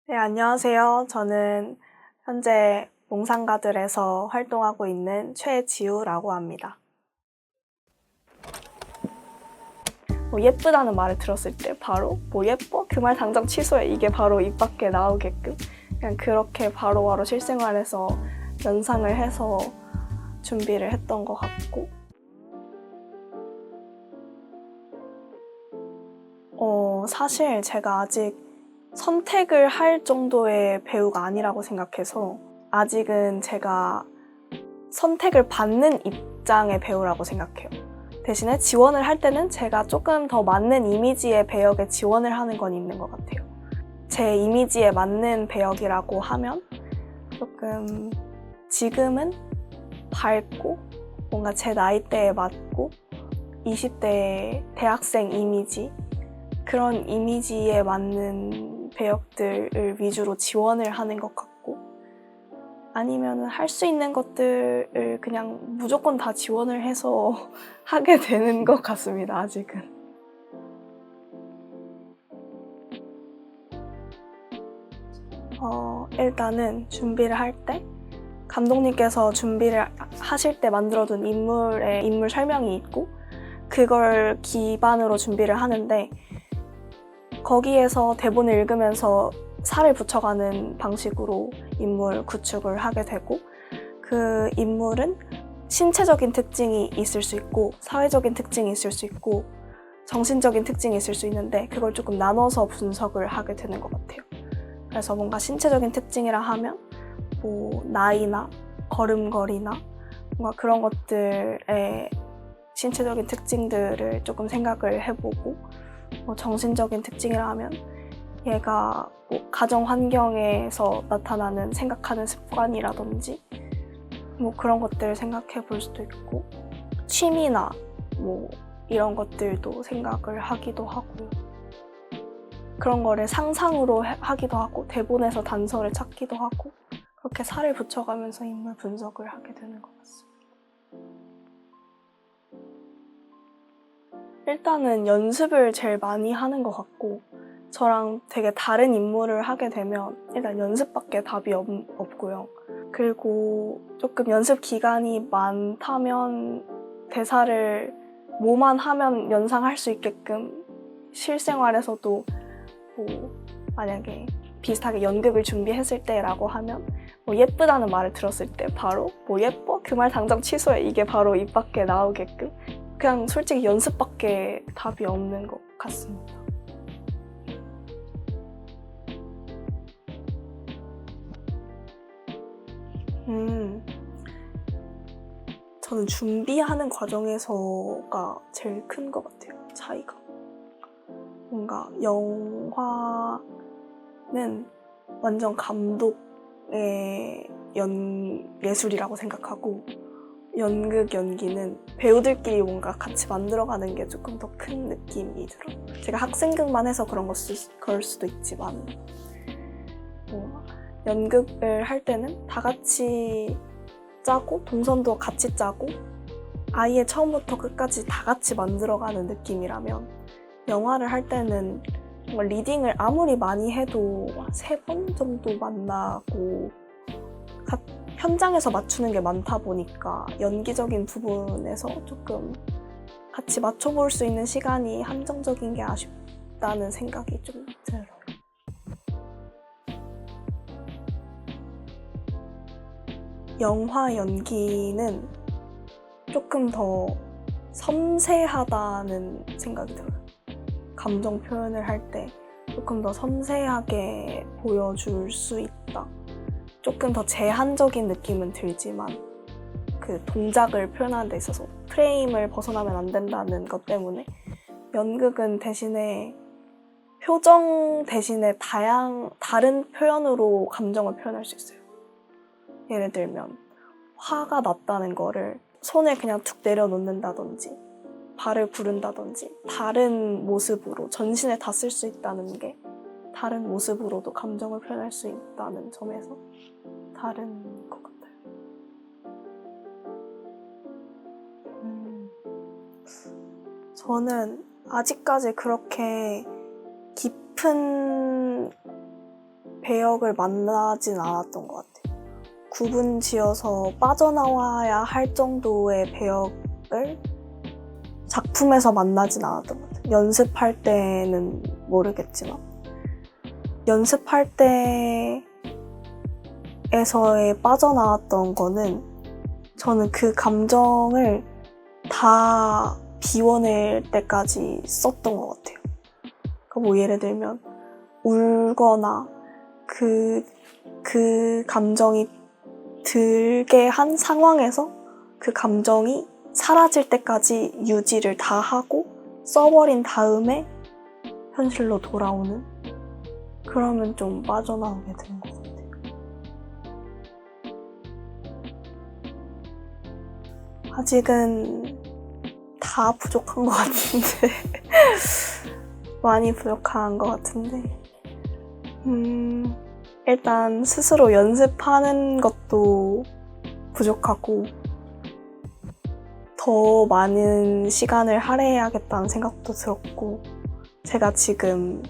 네, 안녕하세요. 저는 현재 몽상가들에서 활동하고 있는 최지우라고 합니다. 예쁘다는 말을 들었을 때 바로 예뻐? 그 말 당장 취소해. 이게 바로 입 밖에 나오게끔 그냥 그렇게 바로바로 실생활에서 연상을 해서 준비를 했던 것 같고 사실 제가 아직 선택을 할 정도의 배우가 아니라고 생각해서 아직은 제가 선택을 받는 입장의 배우라고 생각해요. 대신에 지원을 할 때는 제가 조금 더 맞는 이미지의 배역에 지원을 하는 건 있는 것 같아요. 제 이미지에 맞는 배역이라고 하면 조금 지금은 밝고 뭔가 제 나이대에 맞고 20대 대학생 이미지 그런 이미지에 맞는 배역들을 위주로 지원을 하는 것 같고 아니면 할 수 있는 것들을 그냥 무조건 다 지원을 해서 하게 되는 것 같습니다, 아직은. 일단은 준비를 할 때 감독님께서 준비를 하실 때 만들어둔 인물 설명이 있고 그걸 기반으로 준비를 하는데 거기에서 대본을 읽으면서 살을 붙여가는 방식으로 인물 구축을 하게 되고 그 인물은 신체적인 특징이 있을 수 있고 사회적인 특징이 있을 수 있고 정신적인 특징이 있을 수 있는데 그걸 조금 나눠서 분석을 하게 되는 것 같아요. 그래서 뭔가 신체적인 특징이라 하면 나이나 걸음걸이나 뭔가 그런 것들의 신체적인 특징들을 조금 생각을 해보고 정신적인 특징이라 하면 얘가 가정 환경에서 나타나는 생각하는 습관이라든지 그런 것들을 생각해 볼 수도 있고 취미나 이런 것들도 생각을 하기도 하고요. 그런 거를 상상으로 하기도 하고 대본에서 단서를 찾기도 하고 그렇게 살을 붙여가면서 인물 분석을 하게 되는 것 같습니다. 일단은 연습을 제일 많이 하는 것 같고 저랑 되게 다른 인물을 하게 되면 일단 연습밖에 답이 없고요. 그리고 조금 연습 기간이 많다면 대사를 뭐만 하면 연상할 수 있게끔 실생활에서도 만약에 비슷하게 연극을 준비했을 때라고 하면 예쁘다는 말을 들었을 때 바로 예뻐? 그 말 당장 취소해. 이게 바로 입 밖에 나오게끔 그냥 솔직히 연습밖에 답이 없는 것 같습니다. 저는 준비하는 과정에서가 제일 큰 것 같아요, 차이가. 뭔가 영화는 완전 감독의 예술이라고 생각하고 연극 연기는 배우들끼리 뭔가 같이 만들어가는 게 조금 더 큰 느낌이 들어요. 제가 학생극만 해서 그럴 수도 있지만 연극을 할 때는 다 같이 짜고 동선도 같이 짜고 아예 처음부터 끝까지 다 같이 만들어가는 느낌이라면 영화를 할 때는 리딩을 아무리 많이 해도 3번 정도 만나고 현장에서 맞추는 게 많다 보니까 연기적인 부분에서 조금 같이 맞춰볼 수 있는 시간이 한정적인 게 아쉽다는 생각이 좀 들어요. 영화 연기는 조금 더 섬세하다는 생각이 들어요. 감정 표현을 할 때 조금 더 섬세하게 보여줄 수 있다. 조금 더 제한적인 느낌은 들지만 그 동작을 표현하는 데 있어서 프레임을 벗어나면 안 된다는 것 때문에 연극은 대신에 표정 대신에 다른 표현으로 감정을 표현할 수 있어요. 예를 들면 화가 났다는 거를 손을 그냥 툭 내려놓는다든지 발을 구른다든지 다른 모습으로 전신에 다 쓸 수 있다는 게 다른 모습으로도 감정을 표현할 수 있다는 점에서 다른 것 같아요. 저는 아직까지 그렇게 깊은 배역을 만나진 않았던 것 같아요. 구분 지어서 빠져나와야 할 정도의 배역을 작품에서 만나진 않았던 것 같아요. 연습할 때는 모르겠지만 연습할 때에서의 빠져나왔던 거는 저는 그 감정을 다 비워낼 때까지 썼던 것 같아요. 그러니까 뭐 예를 들면 울거나 그 감정이 들게 한 상황에서 그 감정이 사라질 때까지 유지를 다 하고 써버린 다음에 현실로 돌아오는, 그러면 좀 빠져나오게 되는 것 같아요. 아직은 다 부족한 것 같은데 많이 부족한 것 같은데 일단 스스로 연습하는 것도 부족하고 더 많은 시간을 할애해야겠다는 생각도 들었고, 제가 지금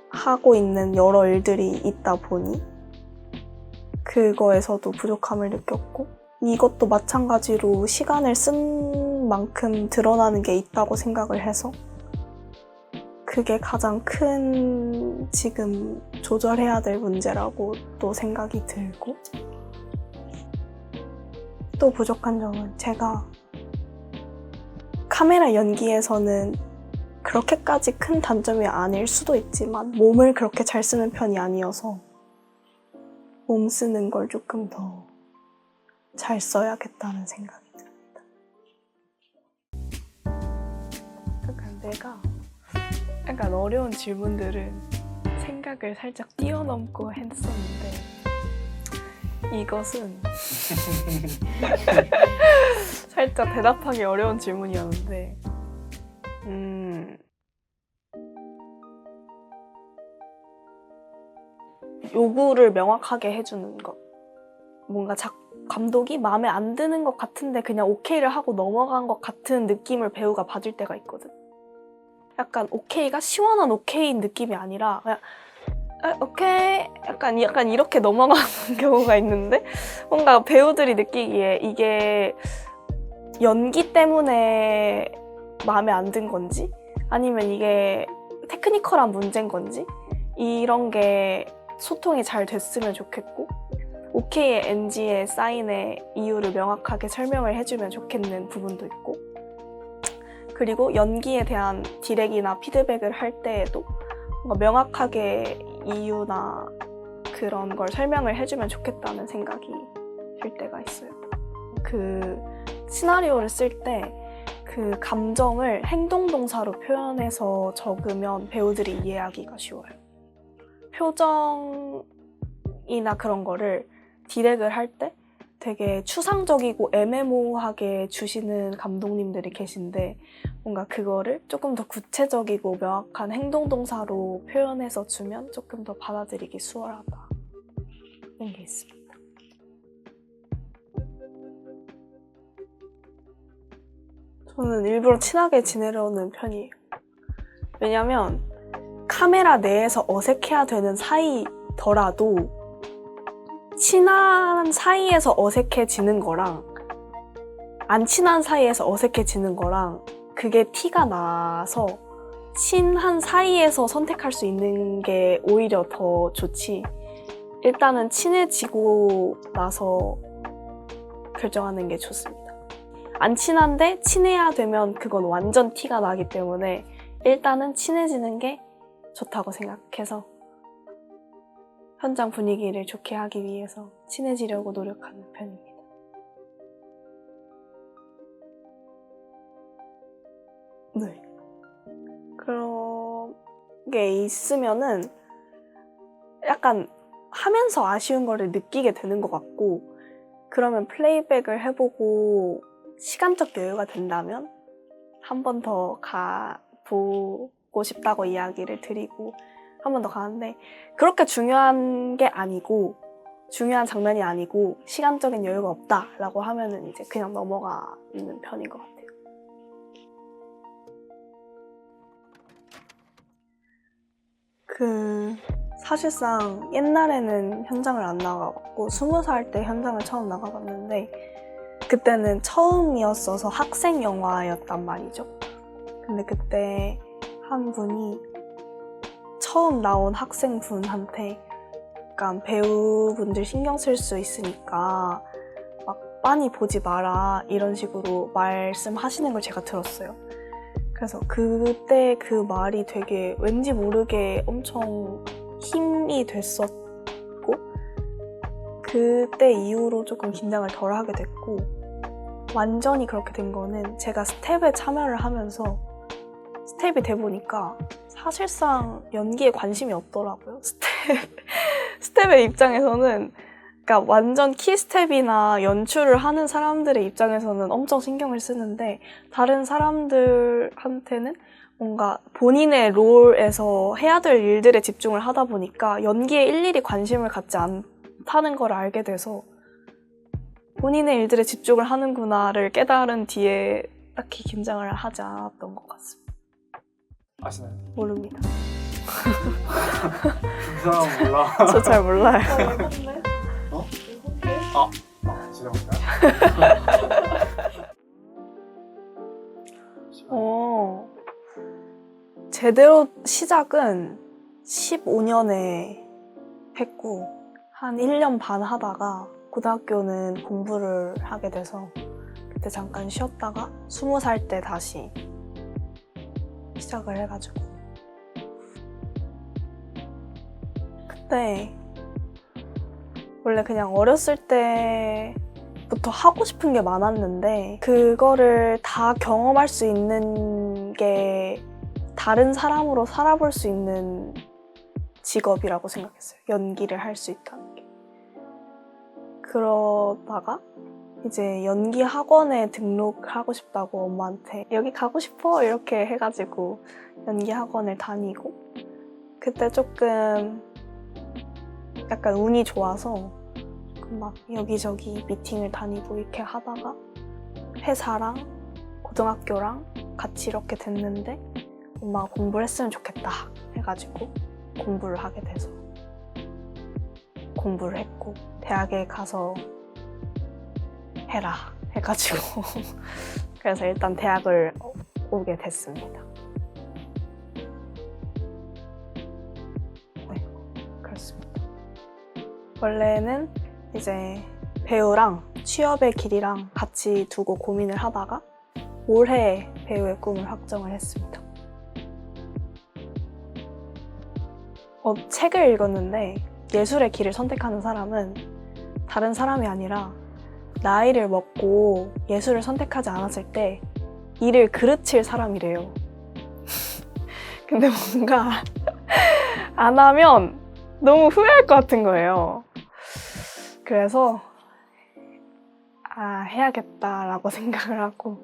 하고 있는 여러 일들이 있다 보니 그거에서도 부족함을 느꼈고, 이것도 마찬가지로 시간을 쓴 만큼 드러나는 게 있다고 생각을 해서 그게 가장 큰 지금 조절해야 될 문제라고 또 생각이 들고, 또 부족한 점은 제가 카메라 연기에서는 그렇게까지 큰 단점이 아닐 수도 있지만 몸을 그렇게 잘 쓰는 편이 아니어서 몸 쓰는 걸 조금 더 잘 써야겠다는 생각이 듭니다. 내가 약간 어려운 질문들을 생각을 살짝 뛰어넘고 했었는데 이것은 살짝 대답하기 어려운 질문이었는데 요구를 명확하게 해주는 것. 뭔가 감독이 마음에 안 드는 것 같은데 그냥 오케이를 하고 넘어간 것 같은 느낌을 배우가 받을 때가 있거든. 약간 오케이가 시원한 오케이인 느낌이 아니라 그냥 오케이 약간 이렇게 넘어가는 경우가 있는데, 뭔가 배우들이 느끼기에 이게 연기 때문에 마음에 안 든 건지 아니면 이게 테크니컬한 문제인 건지 이런 게 소통이 잘 됐으면 좋겠고, 오케이의 NG의 사인의 이유를 명확하게 설명을 해주면 좋겠는 부분도 있고, 그리고 연기에 대한 디렉이나 피드백을 할 때에도 뭔가 명확하게 이유나 그런 걸 설명을 해주면 좋겠다는 생각이 들 때가 있어요. 그 시나리오를 쓸 때 그 감정을 행동동사로 표현해서 적으면 배우들이 이해하기가 쉬워요. 표정이나 그런 거를 디렉을 할 때 되게 추상적이고 애매모호하게 주시는 감독님들이 계신데, 뭔가 그거를 조금 더 구체적이고 명확한 행동동사로 표현해서 주면 조금 더 받아들이기 수월하다는 게 있습니다. 저는 일부러 친하게 지내려는 편이에요. 왜냐면 카메라 내에서 어색해야 되는 사이더라도 친한 사이에서 어색해지는 거랑 안 친한 사이에서 어색해지는 거랑 그게 티가 나서 친한 사이에서 선택할 수 있는 게 오히려 더 좋지, 일단은 친해지고 나서 결정하는 게 좋습니다. 안 친한데 친해야 되면 그건 완전 티가 나기 때문에 일단은 친해지는 게 좋다고 생각해서 현장 분위기를 좋게 하기 위해서 친해지려고 노력하는 편입니다. 네. 그런 게 있으면은 약간 하면서 아쉬운 거를 느끼게 되는 것 같고, 그러면 플레이백을 해보고 시간적 여유가 된다면 한 번 더 가보고 싶다고 이야기를 드리고 한 번 더 가는데, 그렇게 중요한 게 아니고 중요한 장면이 아니고 시간적인 여유가 없다라고 하면은 이제 그냥 넘어가는 편인 것 같아요. 사실상 옛날에는 현장을 안 나가봤고 20살 때 현장을 처음 나가봤는데 그때는 처음이었어서 학생 영화였단 말이죠. 근데 그때 한 분이 처음 나온 학생분한테 약간 배우분들 신경 쓸 수 있으니까 막 빤히 보지 마라 이런 식으로 말씀하시는 걸 제가 들었어요. 그래서 그때 그 말이 되게 왠지 모르게 엄청 힘이 됐었고 그때 이후로 조금 긴장을 덜 하게 됐고 완전히 그렇게 된 거는 제가 스텝에 참여를 하면서 스텝이 돼 보니까 사실상 연기에 관심이 없더라고요. 스텝의 입장에서는 그러니까 완전 키 스텝이나 연출을 하는 사람들의 입장에서는 엄청 신경을 쓰는데 다른 사람들한테는 뭔가 본인의 롤에서 해야 될 일들에 집중을 하다 보니까 연기에 일일이 관심을 갖지 않다는 걸 알게 돼서 본인의 일들에 집중을 하는구나를 깨달은 뒤에 딱히 긴장을 하지 않았던 것 같습니다. 아시나요? 모릅니다. 그 사람은 몰라. 저 잘 몰라요. 어? 지나볼까요? 제대로 시작은 15년에 했고 한 1년 반 하다가 고등학교는 공부를 하게 돼서 그때 잠깐 쉬었다가 20살 때 다시 시작을 해가지고 그때 원래 그냥 어렸을 때부터 하고 싶은 게 많았는데 그거를 다 경험할 수 있는 게 다른 사람으로 살아볼 수 있는 직업이라고 생각했어요. 연기를 할 수 있다는 게. 그러다가 이제 연기 학원에 등록하고 싶다고 엄마한테 여기 가고 싶어 이렇게 해가지고 연기 학원을 다니고 그때 조금 약간 운이 좋아서 막 여기저기 미팅을 다니고 이렇게 하다가 회사랑 고등학교랑 같이 이렇게 됐는데 엄마가 공부를 했으면 좋겠다 해가지고 공부를 하게 돼서 공부를 했고 대학에 가서 해라 해가지고 그래서 일단 대학을 오게 됐습니다. 네, 그렇습니다. 원래는 이제 배우랑 취업의 길이랑 같이 두고 고민을 하다가 올해 배우의 꿈을 확정을 했습니다. 책을 읽었는데 예술의 길을 선택하는 사람은 다른 사람이 아니라 나이를 먹고 예술을 선택하지 않았을 때 일을 그르칠 사람이래요. 근데 뭔가 안 하면 너무 후회할 것 같은 거예요. 그래서 해야겠다라고 생각을 하고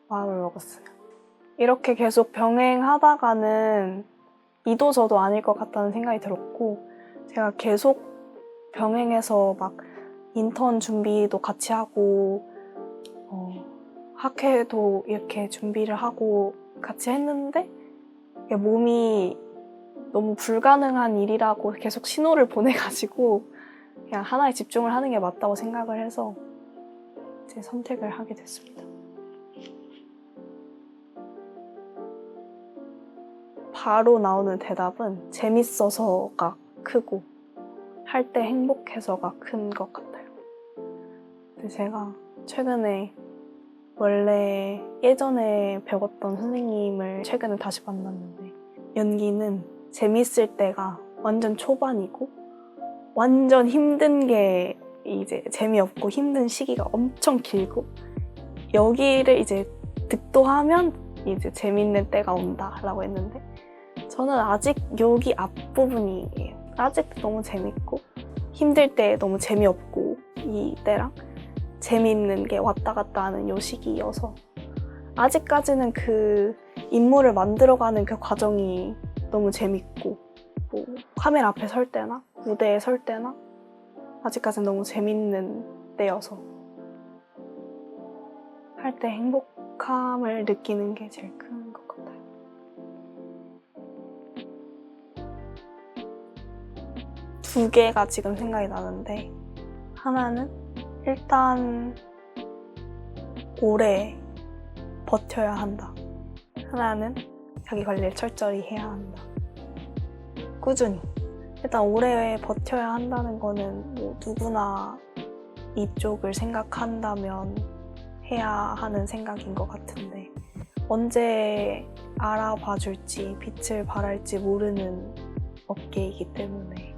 마음을 먹었어요. 이렇게 계속 병행하다가는 이도 저도 아닐 것 같다는 생각이 들었고 제가 계속 병행해서 막 인턴 준비도 같이 하고 학회도 이렇게 준비를 하고 같이 했는데 몸이 너무 불가능한 일이라고 계속 신호를 보내가지고 그냥 하나에 집중을 하는 게 맞다고 생각을 해서 제 선택을 하게 됐습니다. 바로 나오는 대답은 재밌어서가 크고 할 때 행복해서가 큰 것 같아요. 근데 제가 최근에 원래 예전에 배웠던 선생님을 최근에 다시 만났는데 연기는 재밌을 때가 완전 초반이고 완전 힘든 게 이제 재미없고 힘든 시기가 엄청 길고 여기를 이제 득도하면 이제 재밌는 때가 온다라고 했는데 저는 아직 여기 앞부분이에요. 아직 너무 재밌고 힘들 때 너무 재미없고 이 때랑 재미있는 게 왔다 갔다 하는 요 시기여서 아직까지는 그 인물을 만들어가는 그 과정이 너무 재밌고 뭐 카메라 앞에 설 때나 무대에 설 때나 아직까지는 너무 재밌는 때여서 할 때 행복함을 느끼는 게 제일 큰 것 같아요. 두 개가 지금 생각이 나는데, 하나는 일단 오래 버텨야 한다. 하나는 자기 관리를 철저히 해야 한다. 꾸준히. 일단 오래 버텨야 한다는 거는 뭐 누구나 이쪽을 생각한다면 해야 하는 생각인 것 같은데, 언제 알아봐 줄지, 빛을 발할지 모르는 업계이기 때문에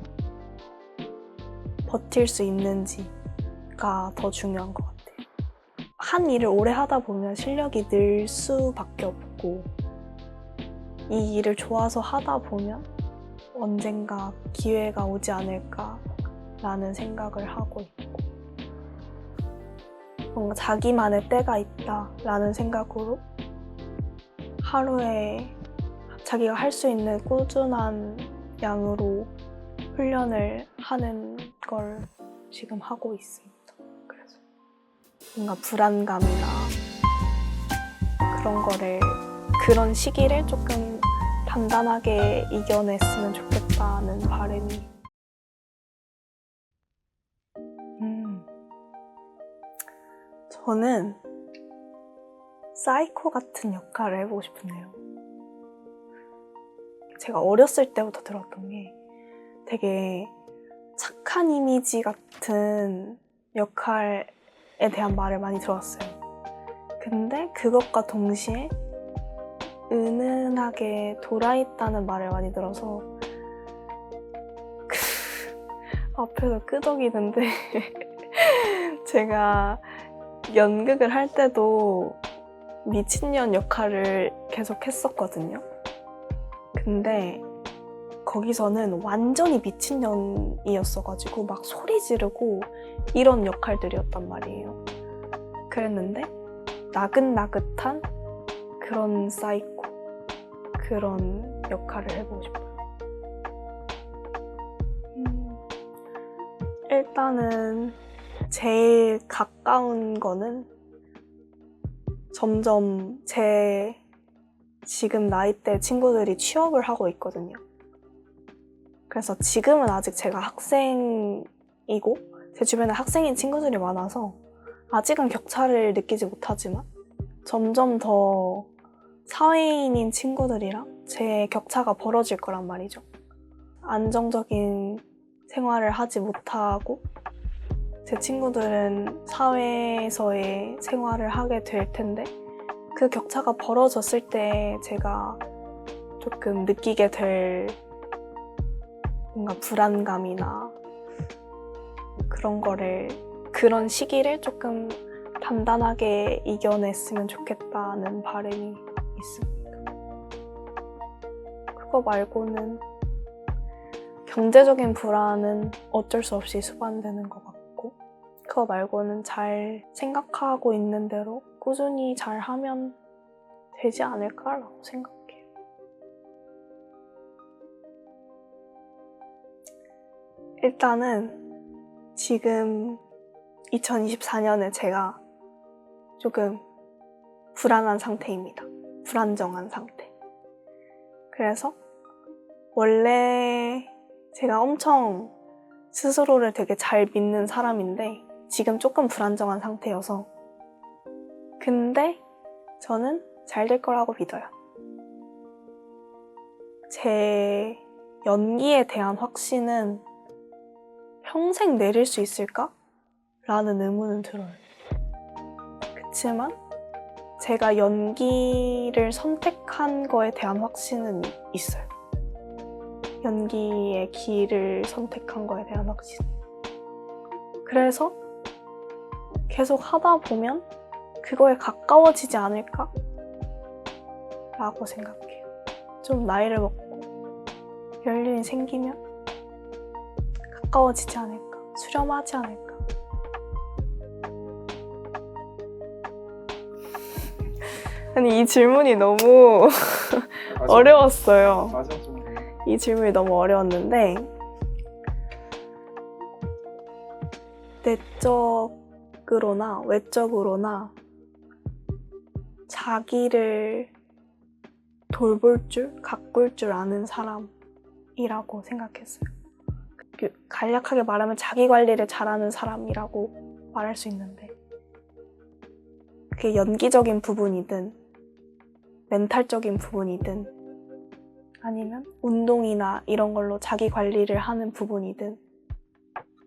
버틸 수 있는지가 더 중요한 것 같아요. 한 일을 오래 하다 보면 실력이 늘 수밖에 없고, 이 일을 좋아서 하다 보면 언젠가 기회가 오지 않을까라는 생각을 하고 있고, 뭔가 자기만의 때가 있다라는 생각으로 하루에 자기가 할 수 있는 꾸준한 양으로 훈련을 하는 걸 지금 하고 있습니다. 그래서 뭔가 불안감이나 그런 시기를 조금 단단하게 이겨냈으면 좋겠다는 바람이. 저는 사이코 같은 역할을 해보고 싶은데요. 제가 어렸을 때부터 들었던 게 되게 착한 이미지 같은 역할에 대한 말을 많이 들었어요. 근데 그것과 동시에 은은하게 돌아있다는 말을 많이 들어서 앞에서 끄덕이는데 제가 연극을 할 때도 미친년 역할을 계속 했었거든요. 근데 거기서는 완전히 미친년이었어가지고 막 소리 지르고 이런 역할들이었단 말이에요. 그랬는데 나긋나긋한 그런 사이코, 그런 역할을 해보고 싶어요. 일단은 제일 가까운 거는 점점 제 지금 나이대 친구들이 취업을 하고 있거든요. 그래서 지금은 아직 제가 학생이고 제 주변에 학생인 친구들이 많아서 아직은 격차를 느끼지 못하지만 점점 더 사회인인 친구들이랑 제 격차가 벌어질 거란 말이죠. 안정적인 생활을 하지 못하고 제 친구들은 사회에서의 생활을 하게 될 텐데, 그 격차가 벌어졌을 때 제가 조금 느끼게 될 뭔가 불안감이나 그런 시기를 조금 단단하게 이겨냈으면 좋겠다는 바람이 있습니다. 그거 말고는 경제적인 불안은 어쩔 수 없이 수반되는 것 같고, 그거 말고는 잘 생각하고 있는 대로 꾸준히 잘 하면 되지 않을까라고 생각해요. 일단은 지금 2024년에 제가 조금 불안한 상태입니다. 불안정한 상태. 그래서 원래 제가 엄청 스스로를 되게 잘 믿는 사람인데 지금 조금 불안정한 상태여서, 근데 저는 잘 될 거라고 믿어요. 제 연기에 대한 확신은 평생 내릴 수 있을까? 라는 의문은 들어요. 그치만 제가 연기를 선택한 거에 대한 확신은 있어요. 연기의 길을 선택한 거에 대한 확신. 그래서 계속 하다 보면 그거에 가까워지지 않을까? 라고 생각해요. 좀 나이를 먹고 연륜이 생기면 가까워지지 않을까? 수렴하지 않을까? 아니, 이 질문이 너무 어려웠어요. 맞아, 좀. 이 질문이 너무 어려웠는데, 내적으로나 외적으로나 자기를 돌볼 줄, 가꿀 줄 아는 사람이라고 생각했어요. 간략하게 말하면 자기 관리를 잘하는 사람이라고 말할 수 있는데 그게 연기적인 부분이든 멘탈적인 부분이든 아니면 운동이나 이런 걸로 자기 관리를 하는 부분이든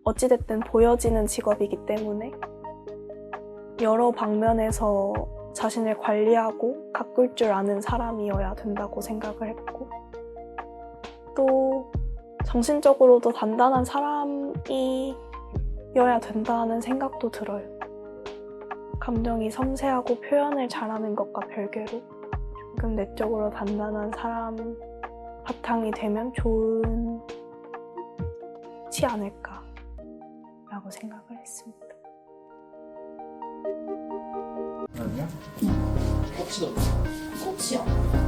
어찌됐든 보여지는 직업이기 때문에 여러 방면에서 자신을 관리하고 가꿀 줄 아는 사람이어야 된다고 생각을 했고 또 정신적으로도 단단한 사람이어야 된다는 생각도 들어요. 감정이 섬세하고 표현을 잘하는 것과 별개로 조금 내적으로 단단한 사람 바탕이 되면 좋지 않을까라고 생각을 했습니다. 아니요? 코치도 코치요?